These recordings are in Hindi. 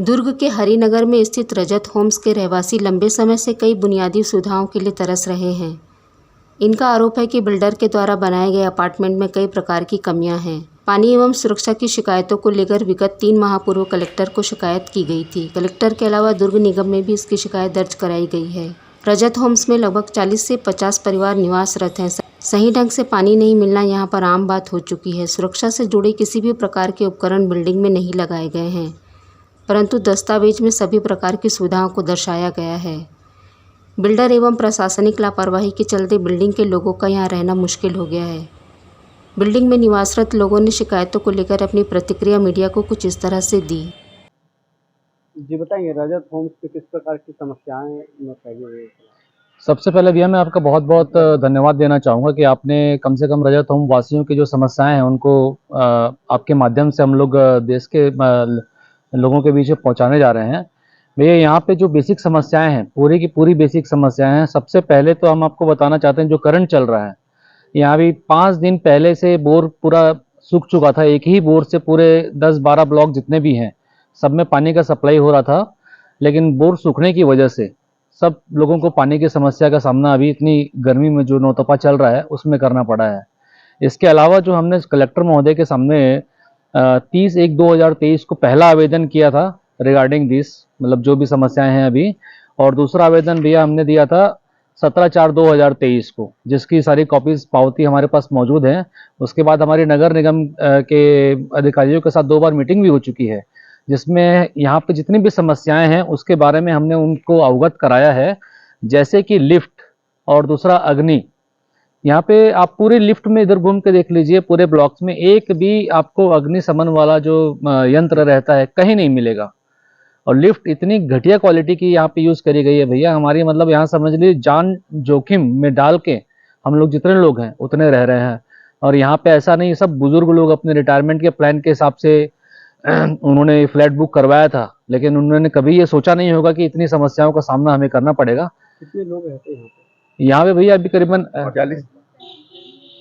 दुर्ग के हरिनगर में स्थित रजत होम्स के रहवासी लंबे समय से कई बुनियादी सुविधाओं के लिए तरस रहे हैं। इनका आरोप है कि बिल्डर के द्वारा बनाए गए अपार्टमेंट में कई प्रकार की कमियां हैं। पानी एवं सुरक्षा की शिकायतों को लेकर विगत 3 माह पूर्व कलेक्टर को शिकायत की गई थी। कलेक्टर के अलावा दुर्ग निगम में भी इसकी शिकायत दर्ज कराई गई है। रजत होम्स में लगभग 40 से 50 परिवार निवासरत हैं। सही ढंग से पानी नहीं मिलना यहाँ पर आम बात हो चुकी है। सुरक्षा से जुड़े किसी भी प्रकार के उपकरण बिल्डिंग में नहीं लगाए गए हैं, परंतु दस्तावेज में सभी प्रकार की सुविधाओं को दर्शाया गया है। बिल्डर एवं प्रशासनिक लापरवाही के चलते बिल्डिंग के लोगों का यहाँ रहना मुश्किल हो गया है। बिल्डिंग में निवासरत लोगों ने शिकायतों को लेकर अपनी प्रतिक्रिया मीडिया को कुछ इस तरह से दी। जी बताइए, रजत होम्स पे किस प्रकार की समस्याएं में फैली हुई है? सबसे पहले भैया मैं आपका बहुत बहुत धन्यवाद देना चाहूँगा कि आपने कम से कम रजत होम वासियों की जो समस्याएं हैं उनको आपके माध्यम से हम लोग देश के लोगों के बीच में पहुंचाने जा रहे हैं। भैया यहाँ पे जो बेसिक समस्याएं हैं, पूरी की पूरी बेसिक समस्याएं हैं। सबसे पहले तो हम आपको बताना चाहते हैं जो करंट चल रहा है, यहाँ भी 5 दिन पहले से बोर पूरा सूख चुका था। एक ही बोर से पूरे 10-12 ब्लॉक जितने भी हैं सब में पानी का सप्लाई हो रहा था, लेकिन बोर सूखने की वजह से सब लोगों को पानी की समस्या का सामना अभी इतनी गर्मी में जो नौतपा चल रहा है उसमें करना पड़ा है। इसके अलावा जो हमने कलेक्टर महोदय के सामने 30/1/2023 को पहला आवेदन किया था रिगार्डिंग दिस, मतलब जो भी समस्याएं हैं अभी, और दूसरा आवेदन भैया हमने दिया था 17/4/2023 को, जिसकी सारी कॉपीज पावती हमारे पास मौजूद है। उसके बाद हमारी नगर निगम के अधिकारियों के साथ 2 बार मीटिंग भी हो चुकी है, जिसमें यहाँ पे जितनी भी समस्याएं हैं उसके बारे में हमने उनको अवगत कराया है। जैसे कि लिफ्ट और दूसरा अग्नि, यहाँ पे आप पूरे लिफ्ट में इधर घूम के देख लीजिए, पूरे ब्लॉक्स में एक भी आपको अग्निशमन वाला जो यंत्र रहता है कहीं नहीं मिलेगा। और लिफ्ट इतनी घटिया क्वालिटी की यहाँ पे यूज करी गई है भैया, हमारी मतलब यहाँ समझ लीजिए जान जोखिम में डाल के हम लोग जितने लोग हैं उतने रह रहे हैं। और यहाँ पे ऐसा नहीं, सब बुजुर्ग लोग अपने रिटायरमेंट के प्लान के हिसाब से उन्होंने फ्लैट बुक करवाया था, लेकिन उन्होंने कभी ये सोचा नहीं होगा कि इतनी समस्याओं का सामना हमें करना पड़ेगा। कितने लोग रहते हैं यहाँ पे भैया अभी करीबन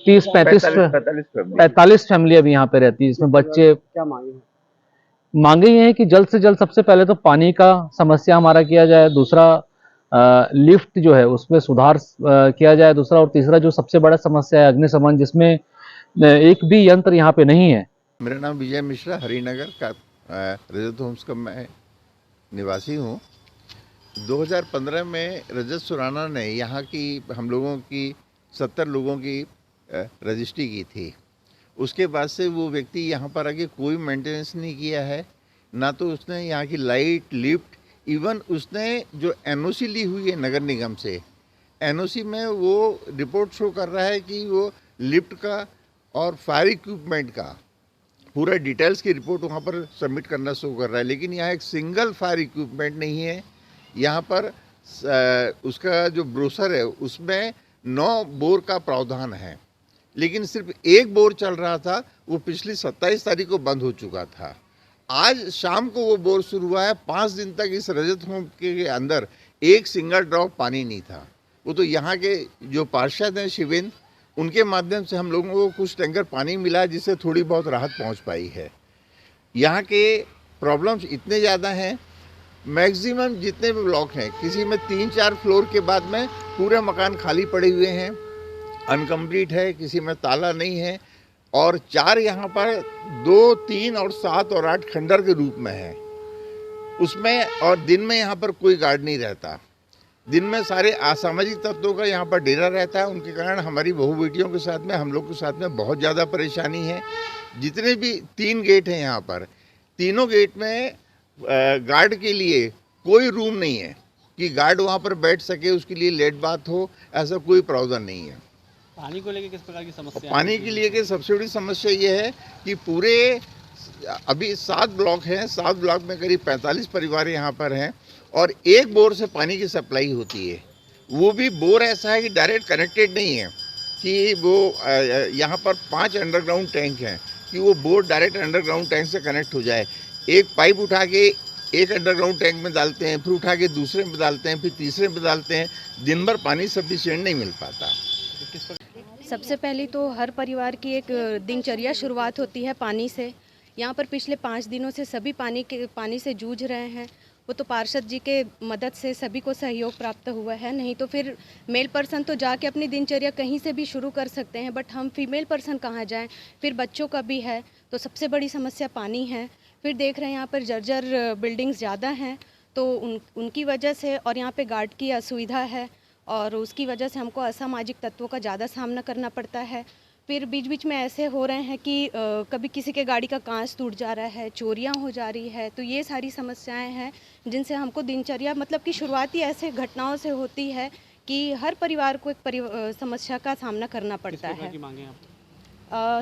30-35-45 फैमिली अभी यहाँ पे रहती है, जिसमें बच्चे। क्या मांगे हैं? मांगे ये है कि जल्द से जल्द सबसे पहले तो पानी का समस्या हमारा किया जाए, दूसरा लिफ्ट जो है उसमें सुधार किया जाए, दूसरा, और तीसरा जो सबसे बड़ा समस्या है अग्निशमन, जिसमें एक भी यंत्र यहाँ पे नहीं है। मेरा नाम विजय मिश्रा, हरिनगर का रजत होम्स का मैं निवासी हूँ। 2015 में रजत सुराना ने यहाँ की हम लोगों की 70 लोगों की रजिस्ट्री की थी। उसके बाद से वो व्यक्ति यहाँ पर आके कोई मेंटेनेंस नहीं किया है, ना तो उसने यहाँ की लाइट, लिफ्ट, इवन उसने जो एनओसी ली हुई है नगर निगम से, एनओसी में वो रिपोर्ट शो कर रहा है कि वो लिफ्ट का और फायर इक्विपमेंट का पूरा डिटेल्स की रिपोर्ट वहाँ पर सबमिट करना शो कर रहा है, लेकिन यहाँ एक सिंगल फायर इक्विपमेंट नहीं है। यहाँ पर उसका जो ब्रोशर है उसमें 9 बोर का प्रावधान है, लेकिन सिर्फ एक बोर चल रहा था, वो पिछली 27 तारीख को बंद हो चुका था। आज शाम को वो बोर शुरू हुआ है। 5 दिन तक इस रजत होम के अंदर एक सिंगल ड्रॉप पानी नहीं था। वो तो यहाँ के जो पार्षद हैं शिवेंद्र, उनके माध्यम से हम लोगों को कुछ टैंकर पानी मिला, जिससे थोड़ी बहुत राहत पहुँच पाई है। यहाँ के प्रॉब्लम्स इतने ज़्यादा हैं, मैक्सिमम जितने भी ब्लॉक हैं, किसी में 3-4 फ्लोर के बाद में पूरे मकान खाली पड़े हुए हैं, अनकम्प्लीट है, किसी में ताला नहीं है, और 4 यहाँ पर 2, 3 और 7 और 8 खंडर के रूप में है उसमें। और दिन में यहाँ पर कोई गार्ड नहीं रहता। दिन में सारे असामाजिक तत्वों का यहाँ पर डेरा रहता है। उनके कारण हमारी बहू बेटियों के साथ में, हम लोग के साथ में बहुत ज़्यादा परेशानी है। जितने भी 3 गेट हैं यहाँ पर, तीनों गेट में गार्ड के लिए कोई रूम नहीं है कि गार्ड वहाँ पर बैठ सके, उसके लिए लेट बात हो, ऐसा कोई प्रावधान नहीं है। पानी को लेकर किस प्रकार की समस्या? पानी के लिए सबसे बड़ी समस्या ये है कि पूरे अभी 7 ब्लॉक हैं, 7 ब्लॉक में करीब 45 परिवार यहाँ पर हैं, और एक बोर से पानी की सप्लाई होती है। वो भी बोर ऐसा है कि डायरेक्ट कनेक्टेड नहीं है, कि वो यहाँ पर 5 अंडरग्राउंड टैंक हैं कि वो बोर डायरेक्ट अंडरग्राउंड टैंक से कनेक्ट हो जाए। एक पाइप उठा के एक अंडरग्राउंड टैंक में डालते हैं, फिर उठा के दूसरे में डालते हैं, फिर तीसरे में डालते हैं। दिन भर पानी सफिशिएंट नहीं मिल पाता। सबसे पहले तो हर परिवार की एक दिनचर्या शुरुआत होती है पानी से। यहाँ पर पिछले 5 दिनों से सभी पानी से जूझ रहे हैं। वो तो पार्षद जी के मदद से सभी को सहयोग प्राप्त हुआ है, नहीं तो फिर मेल पर्सन तो जाके अपनी दिनचर्या कहीं से भी शुरू कर सकते हैं, बट हम फीमेल पर्सन कहाँ जाएं। फिर बच्चों का भी है, तो सबसे बड़ी समस्या पानी है। फिर देख रहे हैं यहाँ पर जर्जर बिल्डिंग्स ज़्यादा हैं, तो उनकी वजह से, और यहाँ पे गार्ड की असुविधा है और उसकी वजह से हमको असामाजिक तत्वों का ज़्यादा सामना करना पड़ता है। फिर बीच बीच में ऐसे हो रहे हैं कि कभी किसी के गाड़ी का कांच टूट जा रहा है, चोरियां हो जा रही है। तो ये सारी समस्याएं हैं जिनसे हमको दिनचर्या मतलब कि शुरुआती ऐसे घटनाओं से होती है कि हर परिवार को एक समस्या का सामना करना पड़ता है।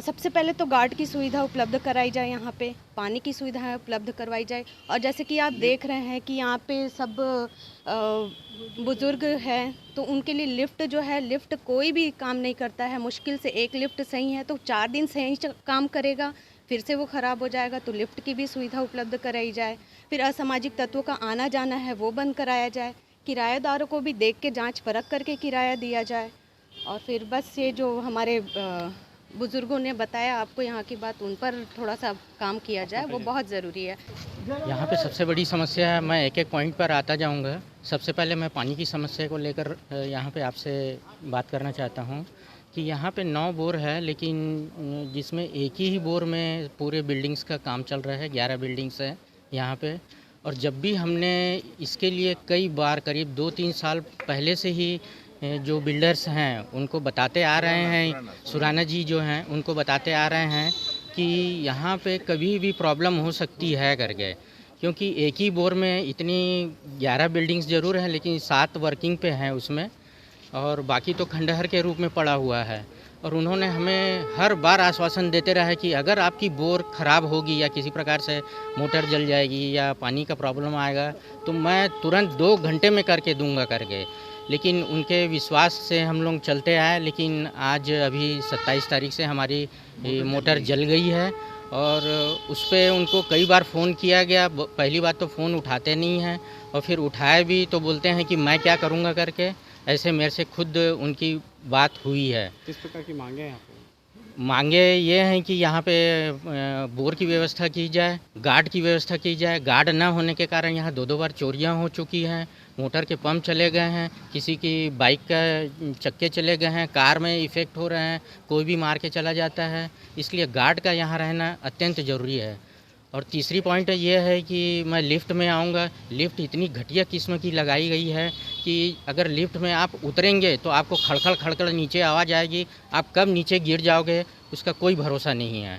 सबसे पहले तो गार्ड की सुविधा उपलब्ध कराई जाए, यहाँ पे पानी की सुविधाएं उपलब्ध करवाई जाए। और जैसे कि आप देख रहे हैं कि यहाँ पे सब बुज़ुर्ग हैं, तो उनके लिए लिफ्ट जो है, लिफ्ट कोई भी काम नहीं करता है। मुश्किल से एक लिफ्ट सही है तो 4 दिन सही काम करेगा, फिर से वो ख़राब हो जाएगा। तो लिफ्ट की भी सुविधा उपलब्ध कराई जाए। फिर असामाजिक तत्वों का आना जाना है वो बंद कराया जाए। किराएदारों को भी देख के जाँच परख करके किराया दिया जाए। और फिर बस ये जो हमारे बुजुर्गों ने बताया आपको यहाँ की बात, उन पर थोड़ा सा काम किया जाए, वो बहुत ज़रूरी है। यहाँ पे सबसे बड़ी समस्या है, मैं एक एक पॉइंट पर आता जाऊँगा। सबसे पहले मैं पानी की समस्या को लेकर यहाँ पे आपसे बात करना चाहता हूँ कि यहाँ पे 9 बोर है, लेकिन जिसमें एक ही बोर में पूरे बिल्डिंग्स का काम चल रहा है। 11 बिल्डिंग्स है यहाँ पे। और जब भी हमने इसके लिए कई बार, करीब 2-3 साल पहले से ही जो बिल्डर्स हैं उनको बताते आ रहे हैं, सुराना जी जो हैं उनको बताते आ रहे हैं कि यहाँ पे कभी भी प्रॉब्लम हो सकती है करके, क्योंकि एक ही बोर में इतनी 11 बिल्डिंग्स ज़रूर हैं, लेकिन 7 वर्किंग पे हैं उसमें, और बाकी तो खंडहर के रूप में पड़ा हुआ है। और उन्होंने हमें हर बार आश्वासन देते रहा कि अगर आपकी बोर ख़राब होगी या किसी प्रकार से मोटर जल जाएगी या पानी का प्रॉब्लम आएगा तो मैं तुरंत 2 घंटे में करके दूंगा करके। लेकिन उनके विश्वास से हम लोग चलते आए, लेकिन आज अभी 27 तारीख से हमारी मोटर जल गई है। और उस पर उनको कई बार फ़ोन किया गया। पहली बात तो फ़ोन उठाते नहीं हैं, और फिर उठाए भी तो बोलते हैं कि मैं क्या करूँगा करके। ऐसे मेरे से खुद उनकी बात हुई है। किस प्रकार की मांगे हैं यहाँ पे? मांगे ये हैं कि यहाँ पे बोर की व्यवस्था की जाए, गार्ड की व्यवस्था की जाए। गार्ड ना होने के कारण यहाँ 2-2 बार चोरियाँ हो चुकी हैं, मोटर के पंप चले गए हैं, किसी की बाइक का चक्के चले गए हैं, कार में इफ़ेक्ट हो रहे हैं, कोई भी मार के चला जाता है। इसलिए गार्ड का यहाँ रहना अत्यंत ज़रूरी है। और तीसरी पॉइंट ये है कि मैं लिफ्ट में आऊँगा। लिफ्ट इतनी घटिया किस्म की लगाई गई है कि अगर लिफ्ट में आप उतरेंगे तो आपको खड़खड़ खड़खड़ नीचे आवाज़ आएगी। आप कब नीचे गिर जाओगे उसका कोई भरोसा नहीं है।